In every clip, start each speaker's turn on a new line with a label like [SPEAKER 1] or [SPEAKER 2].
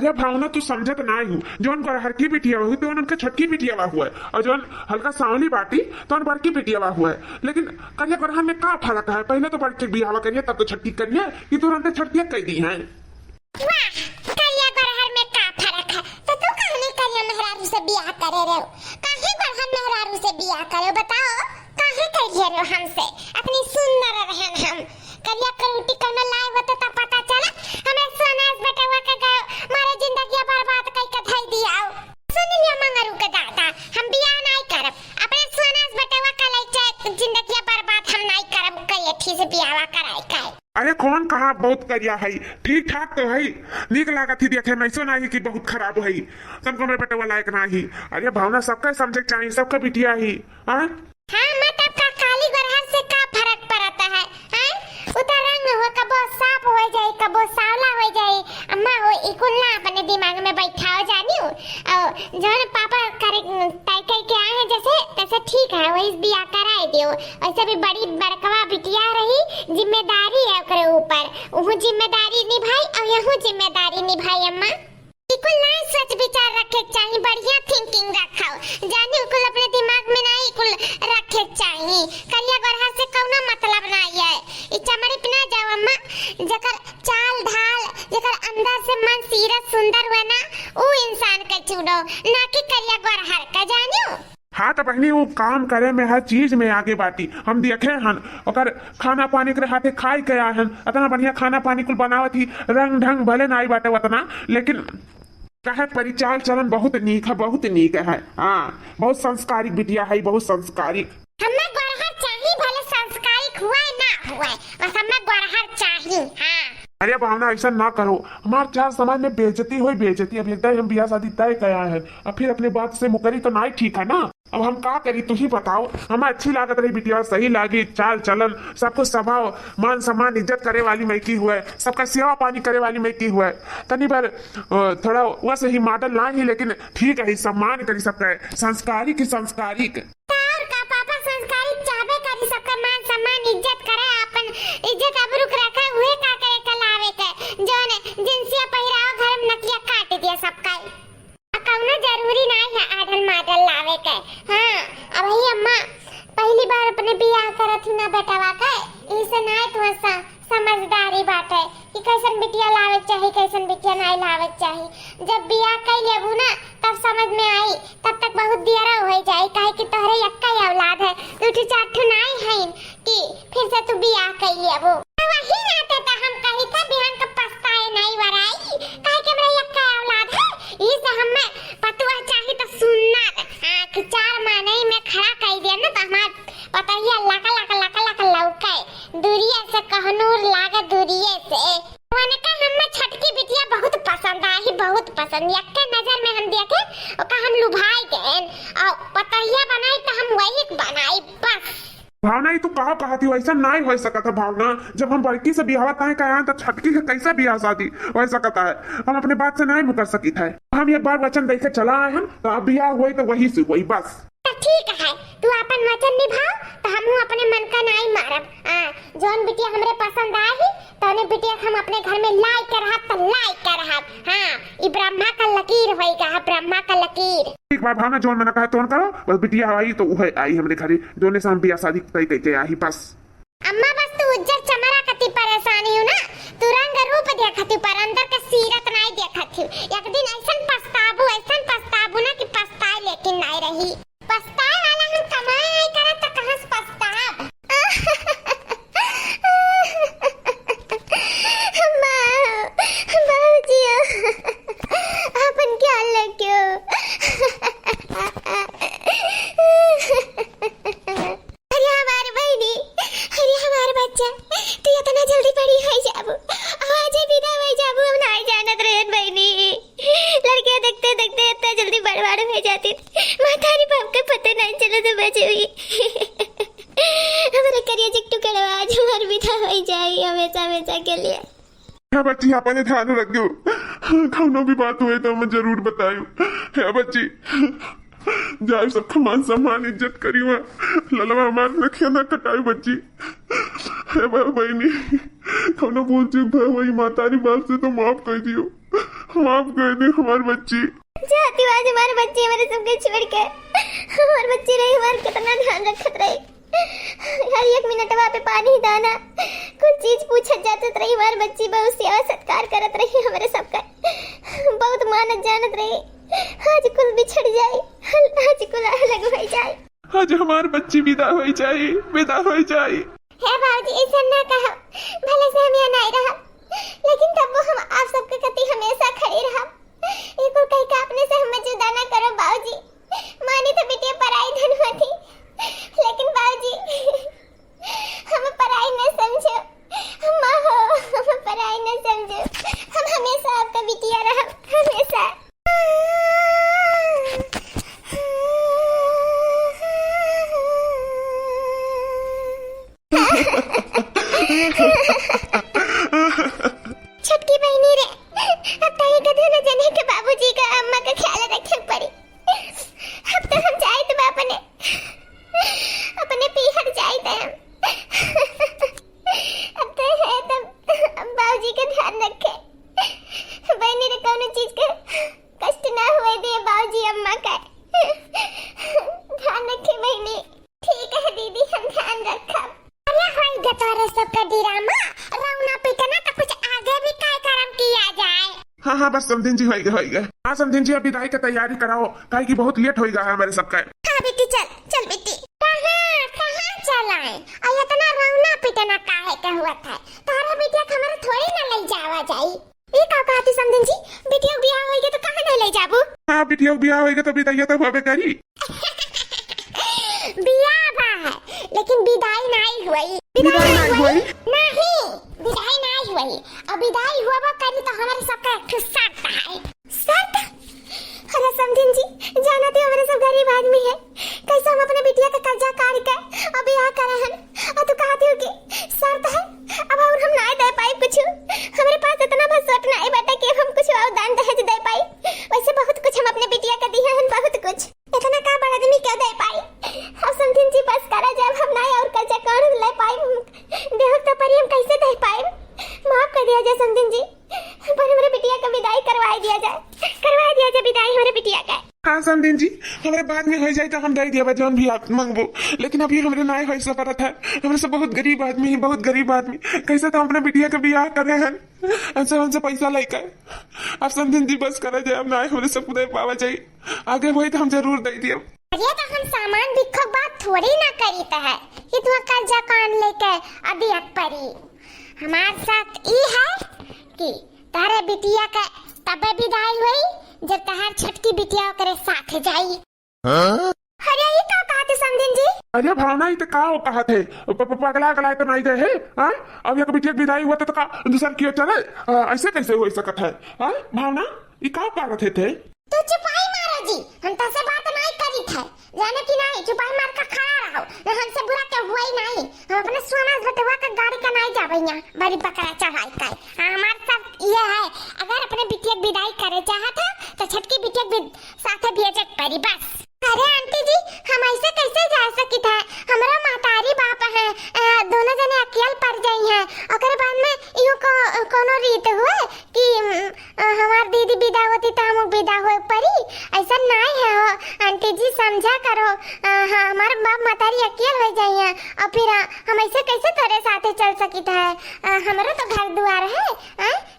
[SPEAKER 1] अरे भावना तू समझत ना हूँ, जौन हर की बिटिया हुई तो उनके छटकी बिटिया हुआ है, और जौन हल्का सांवली बाटी तो बड़की बिटिया हुआ है। लेकिन करिया गरहन में का फर्क है? पहले तो बड़के बियाह करिए तब तो छटकी करिए, कि तुरंत छटकिया कह दी है।
[SPEAKER 2] करिया गरहन में का फर्क है? तो तू कहने करिया मेहरारू से बियाह करे रे? काहे गरहन मेहरारू से बियाह करे बताओ? काहे करिए रे हमसे? अपनी सुंदर रहन हम करिया करूटी कौन लाए होते त पता चला हमें सोनास बेटवा के गए मारे जिंदगी बर्बाद कई के धई दिया। सुन लिया मंगरू के दादा, हम बियाह नहीं करब, अपने सोनास बेटवा का लइके जिंदगी बर्बाद हम नहीं करब, कई ठीक से बियाह कराई काहे।
[SPEAKER 1] अरे कौन कहा बहुत करिया है? ठीक ठाक तो है, नीक लागत ही देखे में, ऐसा नहीं कि बहुत खराब है, सबको मेरे बेटे वाला एक नहीं। अरे भावना सबका समझे चाहिए, सबका बिटिया ही। हाँ
[SPEAKER 2] मतलब का काली गरहन से का फर्क पड़ता है? उतर रंग हो, कबो साफ हो जाए, कबो सावला हो जाए, अम्मा हो इकुल ना अपने दिमाग में बैठाओ जानियो। और जौन पापा करे तय कह के आए हैं जैसे तैसे ठीक है, वही बियाह कराए दियो। ऐसे भी बड़ी बड़कवा बिटिया रही, जिम्मेदारी है ओकरे ऊपर, उहु जिम्मेदारी निभाई और यहू जिम्मेदारी निभाई। अम्मा इकुल ना सोच विचार रखे चाहिए, बढ़िया थिंकिंग रखाओ जानी, उकुल अपने दिमाग में नहीं इकुल रखे चाहिए। करिया गरहा से कौनो मतलब नहीं है, ई चमड़ी पे ना जाओ अम्मा। जकर चाल ढाल, जकर अंदर से मन सीरत सुंदर हुआ ना, वो इंसान के चुनो, ना कि करिया गरहा का जानियो।
[SPEAKER 1] हाँ तो बहनी वो काम करे में हर चीज में आगे बाटी, हम देखे हन ओकर खाना पानी के हाथे खाई के आए हन, इतना बढ़िया खाना पानी कुल बनावत ही, रंग ढंग भले नहीं बाटे उतना, लेकिन कहे परिचाल चलन बहुत नीक है, बहुत नीक है। हाँ बहुत संस्कारिक बिटिया है, बहुत संस्कारिक।
[SPEAKER 2] हमें गरहा चाहिए, भले संस्कारिक हुआ ना हुआ, बस हमें गरहा चाहिए। हाँ
[SPEAKER 1] अरे भावना ऐसा ना करो, हमारे चार समाज में बेइज्जती हुई, बेइज्जती। अब एकदम हम बियाह शादी तय किया है, अब फिर अपने बात से मुकरी तो नहीं ठीक है ना। अब हम का करी, तू ही बताओ। हमें अच्छी लागत रही बिटिया, सही लागी, चाल चलन सब कुछ, स्वभाव मान सम्मान इज्जत करे वाली मैं की हुआ है, सबका सेवा पानी करे वाली मैं की हुआ है। तनी बार थोड़ा वैसे ही मॉडल ना ही, लेकिन ठीक है, सम्मान करी सबका, संस्कारिक ही संस्कारिक।
[SPEAKER 2] का पापा संस्कारिक चाहबे करी, सबका मान सम्मान इज्जत करे, अपन इज्जत अबरूक रखे, हुए का करे कलावे के जोन जिनसिया पहिराव घर में नकिया काट दिया सबका। कौनो जरूरी नहीं है आडल मॉडल लावे के। हाँ अब ही अम्मा पहली बार अपने बियाह करत ही ना बेटवा के, इसे नहीं तो समझदारी बात है कि कैसन बिटिया लावे चाहिए, कैसन बिटिया नहीं लावे चाहिए। जब बियाह कर लेबू ना तब समझ में आई, तब तक बहुत देर हो जाए, काहे कि तोहरे यक्का औलाद है, तू चाठू नहीं है कि फिर से तू बियाह कर लेबू। वही नाते तो हम कही था बिहान का पछताए नहीं वराई, काहे कि मेरा यक्का औलाद है, इसे हमें पतुआ चाहिए तो सुनना कि 4 महीने में खड़ा कर दिया ना तो हमार पता ही अल्लाह का लौके दूरिये से कहनूर लागे दूरिये से। मैंने कहा हमें छटकी बिटिया बहुत पसंद आई, बहुत पसंद, यक्के नजर में हम देखे और कहा हम लुभाई गए और पतहिया बनाई तो हम वही बनाई बस।
[SPEAKER 1] भावना ही तू कहा थी, वैसा नहीं हो सकता भावना। जब हम बड़की से बिहाव तय कहे तो छटकी से कैसे बियाह शादी हो सकता है? हम अपने बात से नहीं मुकर सकी थे, हम एक बार वचन देके चला आए हम, तो अब बियाह हुई तो वही से हुई बस।
[SPEAKER 2] ठीक है, तू अपन वचन निभाओ तो हम अपने मन का नहीं मारब। जोन बिटिया हमरे पसंद आई तोने बिटिया हम अपने घर में लाई कर रहा तो लाई कर रहा। हाँ ये ब्रह्मा का लकीर होएगा, ब्रह्मा का लकीर।
[SPEAKER 1] ठीक बात भावना, जोन मैंने कहा तो करो, बस बिटिया आई तो वह आई हमने घरे, दोनों से हम बियाह शादी तय करके आई बस।
[SPEAKER 2] अम्मा बस तू उज्जर चमड़ा कती परेशानी हो ना, तू रंग रूप देखती पर अंदर का सीरत नहीं देखती। एक दिन ऐसन पछताबू ना कि पछताए लेकिन नहीं रही। पछताए वाला हम कमाए नहीं करत तो कहां से पछताब। बाबूजी अपन क्या लगे
[SPEAKER 1] बच्ची अपने ध्यान रखियो, कौनो भी बात हुए तो मैं जरूर बतायू। है बच्ची जाए सबका मान सम्मान इज्जत करियो, ललवा हमारे रखिया ना कटाई बच्ची। है बहनी कौनो भूल चूक भाई वही मातारी बात से तो माफ कर दियो, माफ कर दे हमारी बच्ची।
[SPEAKER 2] जाती आज हमारे बच्चे मेरे सबके छोड़ के हमारे बच्चे रही, हमारे कितना ध्यान रखत रही, हर एक मिनट वहाँ पे पानी दाना कुछ चीज पूछत जाते रही, हमारे बच्ची बहुत सेवा सत्कार करत रही, हमारे सबका बहुत मानत जानत रही। आज कुल बिछड़ जाए, आज कुल अलग हो जाए,
[SPEAKER 1] आज हमारी बच्ची विदा हो जाए, विदा हो जाए।
[SPEAKER 2] है बाबूजी ऐसा ना कहो, भले से हम यहाँ नहीं रहा, लेकिन तब वो हम आप सबके प्रति हमेशा खड़े रहा। एक और कहीं का अपने से हमें जुदा ना करो बाबूजी। मानी तो बिटिया पराई धनवा थी, लेकिन बाबूजी हमें पराई न समझो, माँ हो हमें पराई न समझो, हम हमेशा आपका बिटिया रहा, हमेशा। छुटकी बहनी रे, अब तो ये गधे न जाने के बाबूजी का अम्मा का ख्याल रखे पड़ी। अब तो हम जाए तो अपने पीहर जाए थे हम। अब तो है तब बाबूजी का ध्यान रखे, बहनी रे कौन चीज का कष्ट ना हुए दे बाबूजी अम्मा का ध्यान रखे बहनी। ठीक है दीदी हम ध्यान रखा। अरे होई गतोरे सबका ड्रामा रौना पिटना तो कुछ आगे भी काय करम किया जाए।
[SPEAKER 1] हाँ हाँ बस समधिन जी होएगा। हाँ समधिन जी अभी विदाई की तैयारी कराओ, काहे की बहुत लेट होएगा है मेरे सबका।
[SPEAKER 2] हाँ बेटी चल चल बेटी। कहाँ चलाए और इतना रौना पिटना काहे का हुआ था, तारा बेटिया हमारे थोड़ी ना ले जावा जाई। ये का कहती समधिन जी, बेटिया बियाह होएगा तो कहाँ नहीं ले जाबू।
[SPEAKER 1] हाँ बिटिया बियाह होएगा तो विदाई तो होबे करी।
[SPEAKER 2] बियाह बा है लेकिन विदाई नहीं हुई।
[SPEAKER 1] विदाई नहीं हुई?
[SPEAKER 2] नहीं विदाई नहीं हुई, अब विदाई हुआ करी तो हमारे सबका एक शर्त है। शर्त? अरे समधिन जी जाना तो हमारे सब गरीब आदमी है, कैसे हम अपने बिटिया का कर्जा काट के अब बियाह करे हैं, और तू कहती हो कि शर्त है। अब और हम नहीं दे पाए कुछ, हमारे पास इतना बसवट नहीं बेटा कि हम कुछ और दान दहेज दे पाए। वैसे बहुत कुछ हम अपने बिटिया का दिया है, बहुत कुछ, इतना का बड़ा आदमी क्यों दे पाए। अब समधिन जी बस करा, जब हम नहीं और कर्जा काट ले पाए देह तो पर हम कैसे दे पाए, माफ कर दिया जाए समधिन जी, पर हमारे बिटिया का विदाई करवा दिया जाए विदाई हमारे बिटिया का।
[SPEAKER 1] हाँ समधिन जी हमारे बाद में हो जाए तो हम दे दिया जौन भी आप मांगबो, लेकिन अभी हमारे नाय हो ऐसा परत है, हमारे सब बहुत गरीब आदमी है, बहुत गरीब आदमी, कैसे तो अपने बिटिया का बियाह कर रहे हैं ऐसे हमसे पैसा लेकर। आप समधिन जी बस करा जाए, अब नाय हमारे सब दे पावा चाहिए, आगे हुई तो हम जरूर दे दिए।
[SPEAKER 2] अरे तो हम सामान बिखो बात थोड़ी ना करी तो है कि तू कर्जा कान लेके अभी परी। हमारे साथ ये है कि तारे बिटिया का तबे विदाई हुई जब तहार छटकी बिटिया करे साथ जाई। अरे ये का कहते समधिन जी?
[SPEAKER 1] अरे भावना ही तो का हो कहा थे, पगला तो नहीं गए है। अब एक बिटिया विदाई हुआ तो का दूसरा क्यों चले, ऐसे कैसे हो सकत है। भावना ये का कहते थे?
[SPEAKER 2] तो चुपाई मारो जी, हम तो से बात नहीं करी थे, जाने की नहीं, चुपाई मार का खड़ा रहो, हमसे बुरा क्या हुआ ही नहीं। हम अपने सोना घटवा का गाड़ी का नहीं जावे यहाँ बड़ी बकरा चढ़ाई का। हमारे साथ ये है, अगर अपने बिटिया विदाई करे चाहता तो छटकी बिटिया साथ भेजे परी बस। अरे आंटी जी हम ऐसे कैसे जा सकते थे, हमारा मातारी बाप है, दोनों जने अकेले पड़ गई हैं, और बाद में यो कोनो रीत हुए कि हमार दीदी विदा होती तो हम विदा हो परी, ऐसा नहीं है हो आंटी जी, समझा करो। हमारे बाप मातारी अकेले हो जाई हैं, और फिर हम ऐसे कैसे तेरे साथ चल सकते थे, हमारा तो घर द्वार है,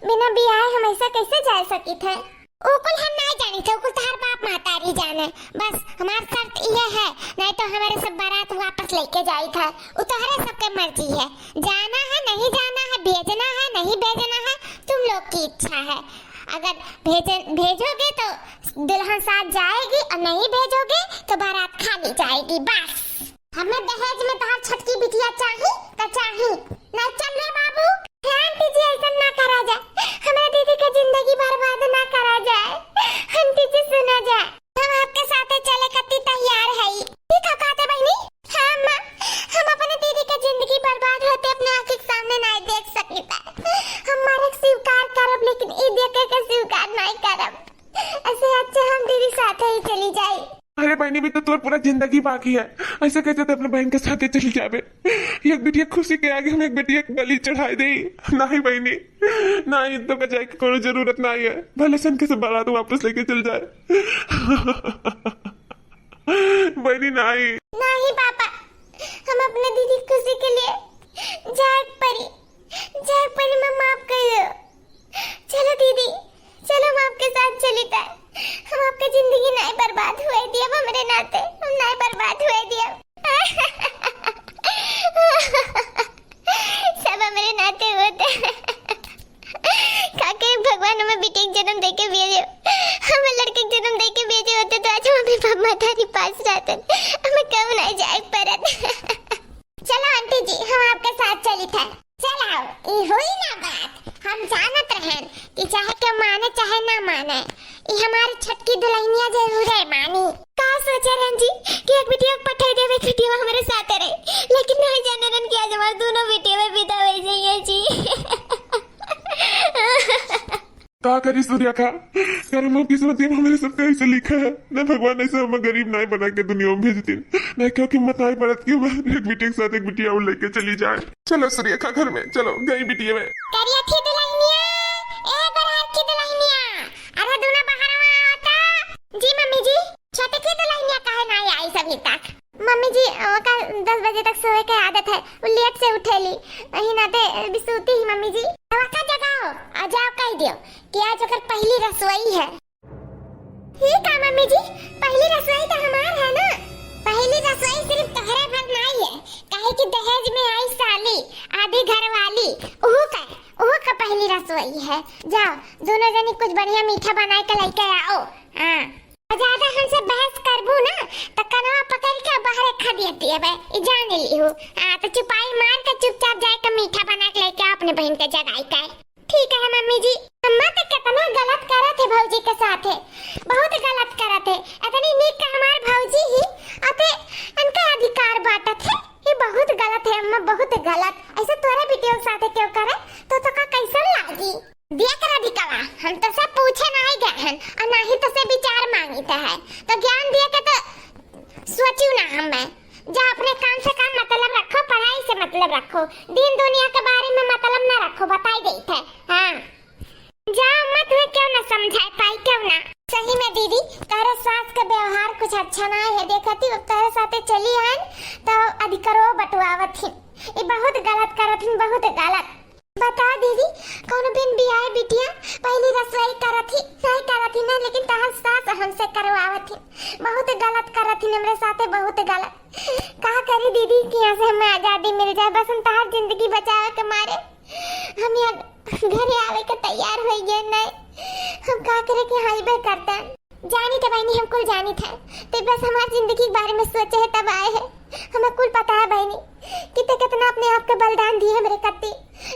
[SPEAKER 2] बिना बियाह हम ऐसे कैसे जा सकते थे। ओकुल हम नहीं जानी थे, ओकुल तार बाप मातारी जाने, बस हमारी शर्त ये है, नहीं तो हमारे सब बारात वापस लेके जाई था, वो तुम्हारे सबके मर्जी है, जाना है नहीं जाना है, भेजना है नहीं भेजना है, तुम लोग की इच्छा है। अगर भेजोगे तो दुल्हन साथ जाएगी, और नहीं भेजोगे तो बारात खाली जाएगी बस। हमें दहेज में तार छटकी बिटिया चाहिए तो चाहिए, नहीं चल रे बाबू। आंटी जी ऐसा ना करा जाए, हमारे दीदी की जिंदगी बर्बाद ना करा जाए, आंटी जी सुना जाए, हम आपके साथ चले कत्ती तैयार है। ठीक है कहते बहनी? हाँ माँ, हम अपने दीदी की जिंदगी बर्बाद होते अपने आँख के सामने नहीं देख सकते, हम मारे स्वीकार करब, लेकिन ये देखे के स्वीकार नहीं करब, ऐसे अच्छा हम दीदी साथ ही चली जाए।
[SPEAKER 1] अरे बहनी भी तो तोर पूरा जिंदगी बाकी है, ऐसा कहते थे अपने बहन के साथ चली जावे। एक बेटिया खुशी के आगे हम एक बेटिया बलि चढ़ाई दी। नहीं बहनी नहीं, तो का जाए की कोई जरूरत नहीं है, भले सन के से बारात वापस लेके चल जाए। बहनी नहीं
[SPEAKER 2] नहीं पापा, हम अपने दीदी की खुशी के लिए जाग परी मैं माफ कर दो। चलो दीदी, चलो हम आपके साथ चली था। हम आपकी जिंदगी नहीं बर्बाद हुए दिया, हमारे नाते हम नहीं बर्बाद हुए दिया। सब हमारे नाते होते काके भगवान हमें बेटे के जन्म देके भेजे, हमें लड़के के जन्म देके भेजे होते तो आज हम अपने बाप माता के पास रहते, हमें कब नहीं जाए परत। चलो आंटी जी, हम आपके साथ चली था। चलो ये हुई ना बात, हम जानत रहन कि चाहे के माने चाहे ना माने, ये हमारी छटकी दुल्हनिया जरूर है मानी। का सोचे रहन जी कि एक बेटिया को पठाई देवे, बेटिया हमारे साथ रहे, लेकिन नहीं जाने रहन कि आज हमारे दोनों बेटिया में विदा हो जाइए जी।
[SPEAKER 1] का करी सूर्या का कर्मों की किस्मत में हमारे सबका ऐसे लिखा है न, भगवान ऐसे हमें गरीब नहीं बना के दुनिया में भेजती न, क्योंकि मत नहीं पड़त कि एक बेटी के साथ एक बिटिया और लेके चली जाए। चलो सूर्या का घर में चलो, गई बिटिया में
[SPEAKER 2] करिया थी दुल्हनिया, ए बरहर की दुल्हनिया, अरे दोनों बाहर आता जी। मम्मी जी छोटे की दुल्हनिया काहे नहीं आई सभी तक? मम्मी जी का 10 बजे तक सोए की आदत है, वो लेट से उठेली, नहीं नाते बिसूती ही। मम्मी जी दवा का जगाओ आ जाओ कह दियो कि आज ओकर पहली रसोई है। ठीक है मम्मी जी, पहली रसोई तो हमार है ना। पहली रसोई सिर्फ तोहरे घर नहीं है, काहे कि दहेज में आई साली आधी घर वाली, ओहो का पहली रसोई है। जाओ दोनों जनी कुछ बढ़िया मीठा बना के लेके आओ। हां ज्यादा हमसे बहस करबू ना तो कनवा पकड़ के बाहर खा देती है, मैं जान ली हूँ। तो चुपाई मार के चुपचाप जाके मीठा बना के लेके अपने बहन के जगाई का। ठीक है मम्मी जी। अम्मा तो कितना गलत करा थे भौजी के साथ, है बहुत गलत करा थे। इतनी नीक का हमारे भौजी ही अते उनका अधिकार बांटा थे, ये बहुत गलत है अम्मा, बहुत गलत। ऐसे तोरे बेटियों के साथ क्यों करे तो का कैसा लागी? देख राधिकावा, हम तो सब पूछे नहीं गए हैं और ना ही तो से विचार मांगते हैं, तो ज्ञान दिए के तो सोचू ना हमें। जा अपने काम से काम मतलब रखो, पढ़ाई से मतलब रखो, दिन दुनिया के बारे में मतलब ना रखो, बताई गई थे। हाँ जा अम्मा, तुम्हें क्यों ना समझाए पाई, क्यों ना? सही में दीदी तेरे सास का व्यवहार कुछ अच्छा ना है, देखती अब तेरे साथे चली आन तो अधिकारो बटवावत थी, ये बहुत गलत करत थी, बहुत गलत। बता दीदी कौन बिन बियाह बिटिया पहली रसोई करत थी ना, लेकिन तहर सास हमसे करवावत थी, बहुत गलत करत थी हमरे साथे, बहुत गलत। का करी दीदी कि यहाँ से हमें आजादी मिल जाए, बस हम तहर जिंदगी बचावे के मारे हम यहाँ घरे आवे के तैयार हो गए। नहीं हम का करे कि हाईवे करते हैं, जानी तो बहनी हम कुल जानी था, तो बस हमारी जिंदगी के बारे में सोचे है तब आए हैं। हमें कुल पता है बहनी कितना अपने आप के बलिदान दिए मेरे कत्ती,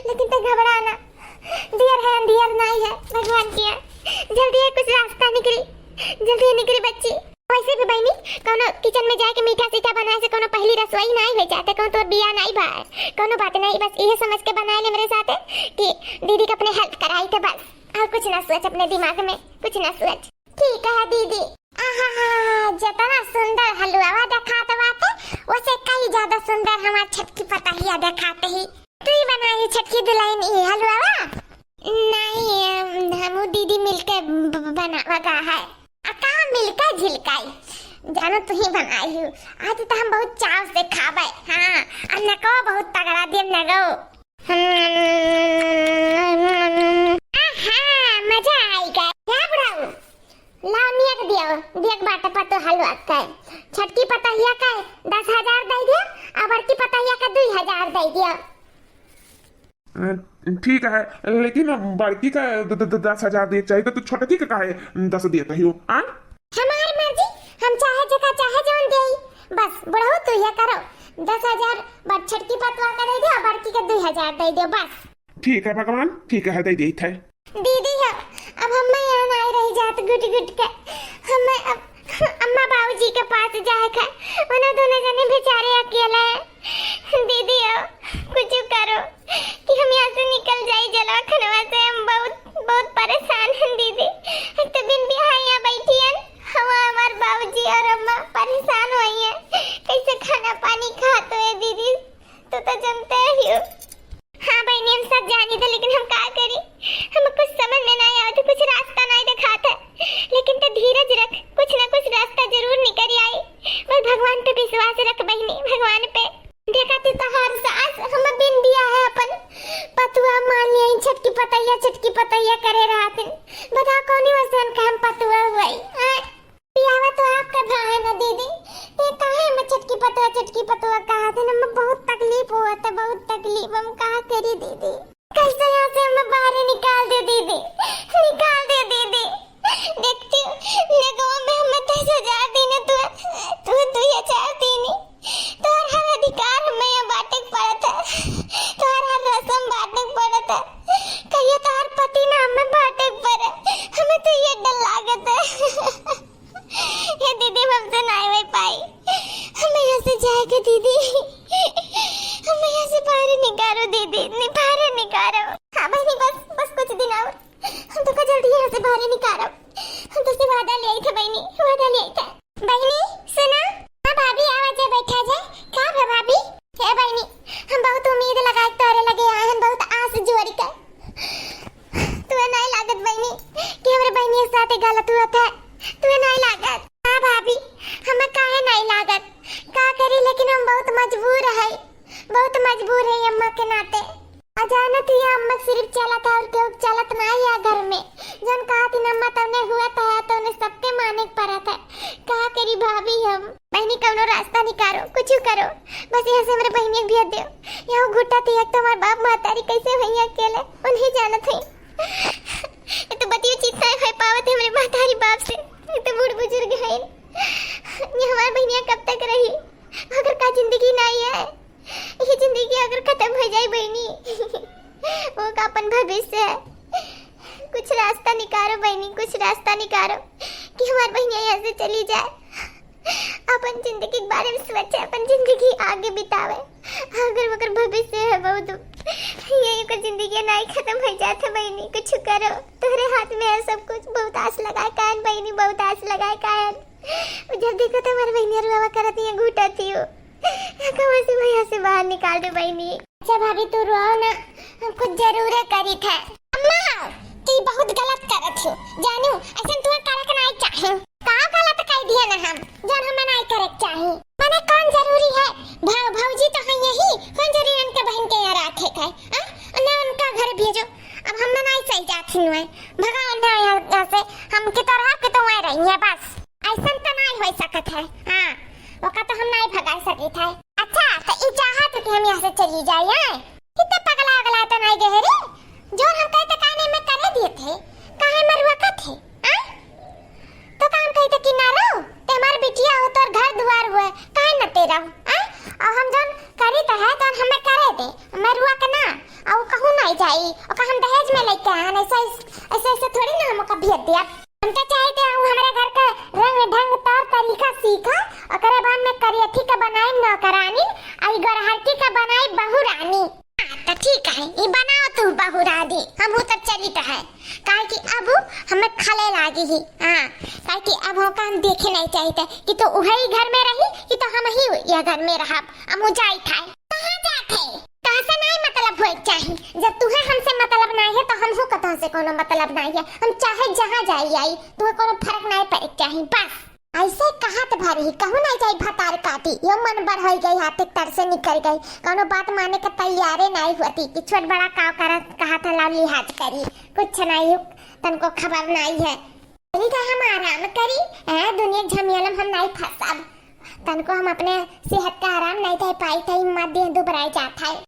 [SPEAKER 2] लेकिन तो घबराना देर है अंधियर नहीं है, भगवान किया जल्दी है कुछ रास्ता निकली बच्ची। वैसे भी बहनी कोनो किचन में जाके मीठा सीठा बनाए से कोनो पहली रसोई नहीं हो जाते, कोनो तो बिया नहीं भाई, कोनो बात नहीं, बस ये समझ के बनाए ले मेरे साथ कि दीदी को अपने हेल्प कराई थे बस, और कुछ ना सोच अपने दिमाग में, कुछ ना सोच। ठीक है दीदी। जितना सुंदर हलवा दिखाते बाते वैसे कई ज्यादा सुंदर हमारी छटकी पतहिया दिखाते ही। तू ही बनाई छटकी दुल्हन ये हलवा? नहीं हम दीदी मिलके बनावा है, कहाँ मिलकर झिलकाई, जानो तू ही बनाई हो। आज तो हम बहुत चाव से खावे। हाँ और नको बहुत तगड़ा दिए नको। मजा आएगा क्या बुढ़ाऊ? लाओ नियत दियो, देख बाटा पतो हलवा का छटकी पतहिया का 10,000 दे दियो, और बड़की पतहिया का 2,000 दे दियो।
[SPEAKER 1] ठीक है, लेकिन बड़की का 10,000 दे चाहिए तो छोटकी का काहे 10 देता ही हो?
[SPEAKER 2] हमारी मर्जी, हम चाहे जगह चाहे जोन दे, बस बुढ़ाऊ तू ये करो 10,000 बड़ छटकी पतवा का दे दियो, और बड़की का 2,000 दे दियो बस।
[SPEAKER 1] ठीक है भगवान, ठीक है दे दी थे।
[SPEAKER 2] दीदी है अब हम यहाँ नहीं रह जाते गुट के, हमें अब अम्मा बाबूजी के पास जाए का, उन्हें दोनों जने बेचारे अकेले हैं। दीदी कुछ करो कि हम यहाँ से निकल जाए जला खनवा से, हम बहुत परेशान हैं दीदी। एक तो बिन बिहार यहाँ बैठी है, हम हमारे बाबूजी और अम्मा परेशान हुई हैं, कैसे दीदी हम कहा करी दीदी कैसे यहाँ से हमें बाहर निकाल दे दीदी निकाल दे दीदी देखती हूँ लगवा में हमें 10,000 देने तू 2,000 देनी तो हर अधिकार हमें यहाँ बांटे पड़ा था तो हर रस्म बांटे पड़ा था कहिए तो हर पति ना हमें बांटे पड़ा हमें तो ये डर लागत है ये दीदी हमसे नहीं हो पाई हमें यहाँ से जाएगा दीदी हमें यहाँ से बाहर निकालो दीदी बाहर निकालो हाँ बहनी बस कुछ दिन और हम तो जल्दी यहाँ से बाहर निकालो हम तो से वादा ले आई थे बहनी वादा ले आई था बहनी सुना हाँ भाभी आवाज बैठा जाए क्या है भाभी है बहनी हम बहुत उम्मीद लगा तोरे लगे आए हैं बहुत आस जोड़ी कर तुम्हें नहीं लागत बहनी कि हमारे बहनी के साथ गलत हुआ था तुम्हें नहीं लागत हाँ भाभी हमें काहे नहीं लागत का करी लेकिन हम बहुत मजबूर है अम्मा के नाते अचानक ही अम्मा सिर्फ चला था और क्यों चलत नहीं है घर में जन कहा थी अम्मा तने हुआ था तो उन्हें सबके माने पड़ा था का करी भाभी हम बहनी कौनो रास्ता निकालो कुछ करो बस यहाँ से हमारे बहनी भेज दो यहाँ घुटा थी एक तो हमारे बाप मातारी कैसे भैया अकेले उन्हें जाना थी तो बतियो चीज नहीं हो पावत हमारे मातारी बाप से तो बूढ़ बुजुर्ग है ये हमारी बहनिया कब तक रही अगर का जिंदगी नहीं है ये जिंदगी अगर खत्म हो जाए बहनी वो का अपन भविष्य है कुछ रास्ता निकालो बहनी कुछ रास्ता निकालो कि हमारी बहनिया यहाँ से चली जाए अपन जिंदगी के बारे में सोचे अपन जिंदगी आगे बितावे अगर भविष्य है बहुत ये को जिंदगी नहीं खत्म हो जाते बहनी कुछ करो तेरे हाथ में है सब कुछ बहुत आस लगाए कान बहनी बहुत आस लगाए कान जब देखो तो हमारी बहनिया रुआ करती है घुटाती हो कहाँ से भैया से बाहर निकाल दो बहनी अच्छा भाभी तू रो ना हम कुछ जरूर करी था अम्मा तू बहुत गलत करत हो जानू ऐसे तू करक नहीं चाहे का गलत कह दिया ना हम जन हमें नहीं करक चाहे माने कौन जरूरी है भौजी तो है यही कौन जरूरी उनके बहन के यहाँ रखे है ना उनका घर भेजो अब हम नहीं सही जाती हुए भगवान ना यहाँ से हम की तरह के तो वहीं रही है बस ऐसा तो नहीं हो सकत है हाँ ओका तो हम नहीं भगा सके थे अच्छा तो ई चाहत कि हम यहाँ से चली जाए कितने पगला तो नहीं गए रे जो हम कहते कहने में करे दिए थे काहे मरवा का थे तो काम कहते कि ना रहो ते हमार बिटिया हो तो घर द्वार हुए काहे न तेरा और हम जन करी तो है तो हमें करे दे मरवा का ना और कहूं नहीं जाई और हम दहेज में लेके आन ऐसे थोड़ी ना हमको भेज दिया हम तो चाहते हैं हमारे घर का रंग ढंग तौर तरीका सीखा और करे बाद में करियथी का बनाई नौकरानी आई गरहटी का बनाई बहुरानी तो ठीक है ये बनाओ तू बहुरानी हम तो चली तो है काहे कि अब हमें खले लागी ही हां काहे कि अब हम काम देखे नहीं चाहिए कि तो वही घर में रही कि तो हम ही ये घर में रहा हम जाई था कहां जाते कहां से नहीं मतलब होए चाहिए जब तुम्हें हमसे मतलब नहीं है तो हम हो कतौ से कोनो मतलब नहीं है हम चाहे जहां जाई आई तुम्हें कोनो फर्क नहीं पड़े चाहिए बस ऐसे कहा तो भरी कहूं नहीं जाई भतार काटी यो मन बढ़ गई हाथ तर से निकल गई कोनो बात माने का तैयार नहीं होती कि छोट बड़ा काव करत कहा था लाव लिहाज करी कुछ नहीं तनको खबर नहीं है अरे का हम आराम करी है दुनिया झमेलम हम नहीं फंसाब तनको हम अपने सेहत का आराम नहीं दे पाई थे हिम्मत दे दुबराई जाता है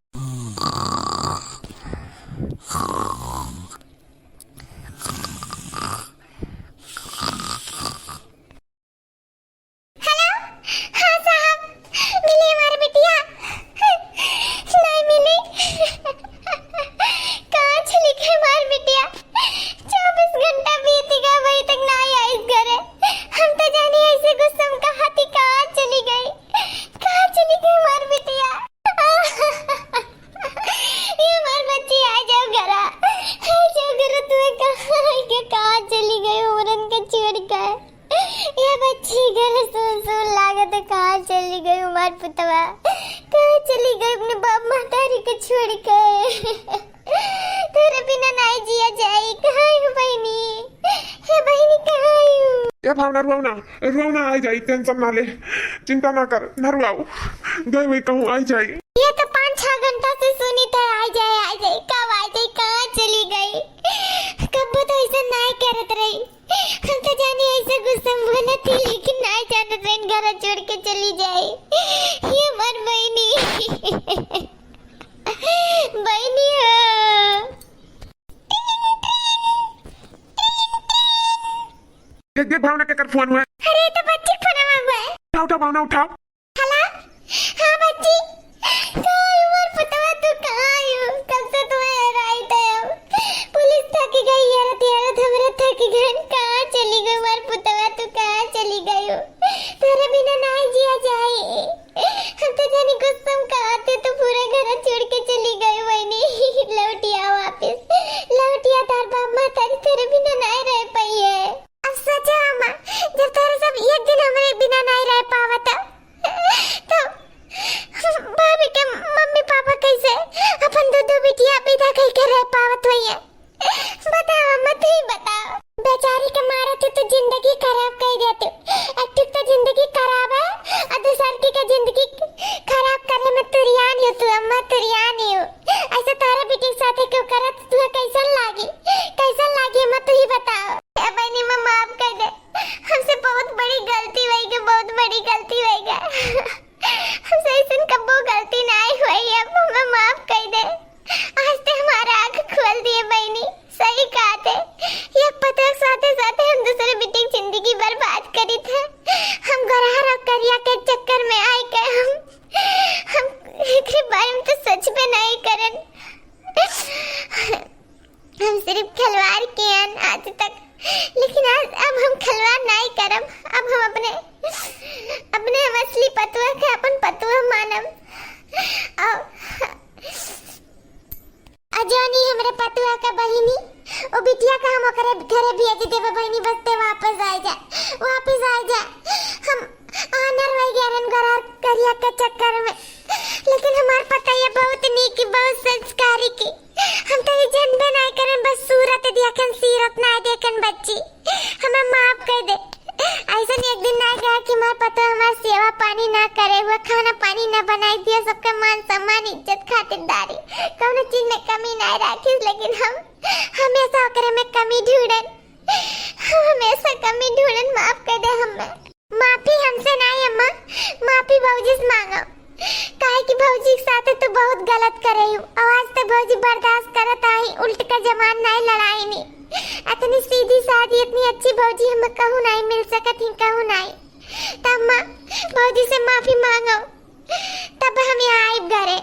[SPEAKER 2] चली गई अपने बाप मातारी को छोड़ कर तेरे बिना नहीं जिया जाए कहाँ है बहनी हे बहनी कहाँ है
[SPEAKER 1] ये भावना रुआना आ जाए टेंशन ना ले चिंता ना कर ना रुआओ गए वही कहूँ आ जाए
[SPEAKER 2] ये तो 5-6 घंटा से सुनी था आ जाए कब आ जाए कहाँ चली गई कब तो ऐसा नहीं करत रही हम तो जाने ऐसे गुस्सा बोला थी लेकिन नहीं जानत रही घर छोड़ के चली जाए ये मर बहनी बहनी है।
[SPEAKER 1] देख भावना के कर फोन हुआ।
[SPEAKER 2] अरे तो बच्ची फोन हुआ है।
[SPEAKER 1] उठाओ भावना उठाओ।
[SPEAKER 2] हेलो हाँ बच्ची कहाँ उमर पता तू कहाँ हो? कब से तुम्हें राइट है पुलिस थक गई है हमरा थक गई कहाँ चली गई उमर पुतवा तू कहाँ चली गई हो? तेरे बिना नहीं जिया जाए। हम तो जानी कसम कहते तो पूरा घर छोड़ के चली गई बहनी। लौटिया वापस लौटिया तार बाप माता तेरे बिना नहीं रह पाई है। अब सोचो अम्मा जब तेरे सब एक दिन हमारे बिना नहीं रह पावा तो भाभी के मम्मी पापा कैसे अपन दो बिटिया विदा कह के रह पावत होइए? बताओ अम्मा तू ही बताओ। बेचारी के मारे तो जिंदगी खराब कर देते। एक तो जिंदगी खराब है और दूसरी की जिंदगी खराब करने में तुरियान हो तू अम्मा तुरियान हो। ऐसे तारा बेटी के साथ क्यों करत तू कैसन लागी अम्मा तू ही बताओ। बहनी मैं माफ कर दे हमसे बहुत बड़ी गलती हुई गई बहुत बड़ी गलती हुई गई। हमसे ऐसा कबो गलती नहीं हुई अब हमें माफ कर दे। आज तो हमारा आँख खोल दिए बहनी सही कहा थे। ये पता साथे साथे हम दूसरे बेटी की जिंदगी बर्बाद करी थे। हम गरार और करिया के चक्कर में आए के हम इसके बारे में तो सच में नहीं करन। हम सिर्फ खिलवाड़ किए आज तक लेकिन आज अब हम खिलवाड़ नहीं करम। अब हम अपने हम असली पतुआ के अपन पतुआ मानम। अजोनी हमरे पतुआ का बहिनी ओ बिटिया का हम ओकरे घरे भेज देबे बहिनी बस ते वापस आ जा। हम आनर वही गरन गरार करिया के चक्कर में लेकिन हमार पता ये बहुत नीकी बहुत संस्कारी की। हम तो ये जनबे नहीं करन बस सूरत देखन सीरत ना देखन बच्ची हमें माफ कर दे। ऐसा एक दिन ना गया कि मार पता हमार सेवा पानी ना करे हुआ खाना पानी ना बनाई दिया सबका मान सम्मान इज्जत खातिरदारी कौन चीज में कमी नहीं रखी। लेकिन हम हमेशा ओकरे में कमी ढूंढन माफ कर दे हमें। माफी हमसे नहीं अम्मा माफी भौजी से मांगो काहे कि भौजी के साथ तो बहुत गलत करे हूँ। आवाज तो भौजी बर्दाश्त करत आई उल्ट का जमान नहीं लड़ाई नहीं। इतनी सीधी सादी इतनी अच्छी भौजी हमें कहूँ नहीं मिल सकती कहूँ नहीं। तब माँ भौजी से माफी मांगो तब हम यहाँ आए घरे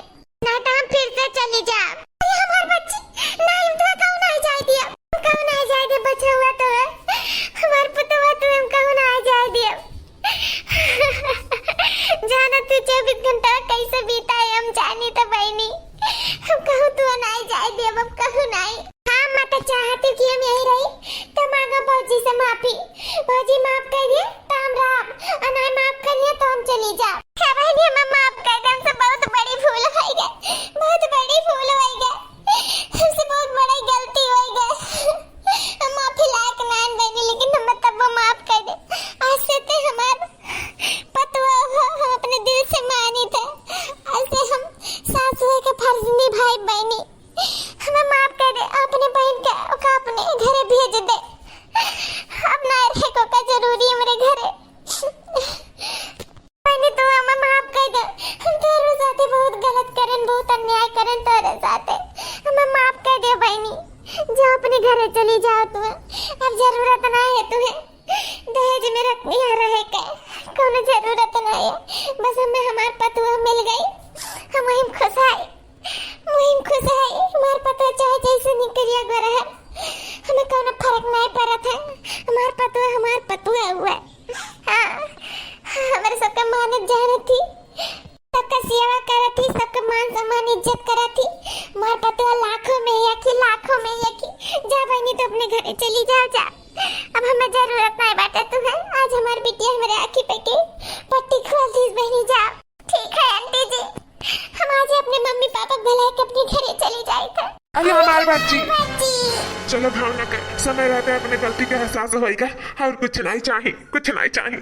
[SPEAKER 2] नहीं तो हम फिर से चली जाओ। हमारे बच्ची नहीं तो कहूँ नहीं जाए दिया कहूँ नहीं जाए दिया बचा हुआ तो है हमारे पुतवा तो हम कहूँ नहीं जाए दिया। जाना तू 24 घंटा कैसे बीता है हम जानी तो बहनी हम कहूँ तू नहीं जाए दिया अब कहूँ नहीं। हाँ मैं तो चाहती कि हम यही रही तो मांगो भौजी से माफी। भौजी माफ कर दिए तो हम रहा और नहीं माफ कर दिया तो हम चली जाओ। क्या बहनी हमें माफ कर दे हमसे बहुत बड़ी भूल हो गई हमसे बहुत बड़ी गलती हो गई। हम माफी लायक नहीं बनी लेकिन हमें तब वो माफ कर दे। आज से तो हमारे पतवा हम अपने दिल से मानी थे आज से हम सास हुए के फर्ज निभाई बहनी हमें माफ कर दे। अपने बहन का अपने घरे भेज दे अब ना रहे का जरूरी है मेरे घरे बहनी तो हमें माफ कर दे। हम तेरे साथ बहुत गलत करन बहुत अन्याय करन तेरे साथ हमें माफ कर दे बहनी। जाओ अपने घरे चली जाओ तुम्हें अब जरूरत नहीं है तुम्हें दहेज में रखनी है रहे के कोनो जरूरत नहीं है। बस हमें हमार पतुआ मिल गई हम वहीं खुश है हमार पतुआ चाहे जैसे निकलिया गो रहे हमें कोनो फर्क नहीं पड़त है। हमार पतुआ हुआ हाँ हमारे सबका मानत जानत थी सबका सेवा करत थी सबका मान सम्मान इज्जत करत थी। हमार पतुआ लाखों में एक जा बहनी तो अपने घरे चली जाओ जा। अब हमें जरूरत नहीं बाटे तुम्हें आज हमारी बिटिया हमारे आँखी पे की पट्टी खोल दी बहनी जाओ। ठीक है आंटी जी हम आज अपने मम्मी पापा बुला के अपने घरे चली जाए थे।
[SPEAKER 1] अरे हमारी बच्ची चलो भावना कर समय रहते अपने गलती का एहसास होएगा और कुछ नहीं चाहिए।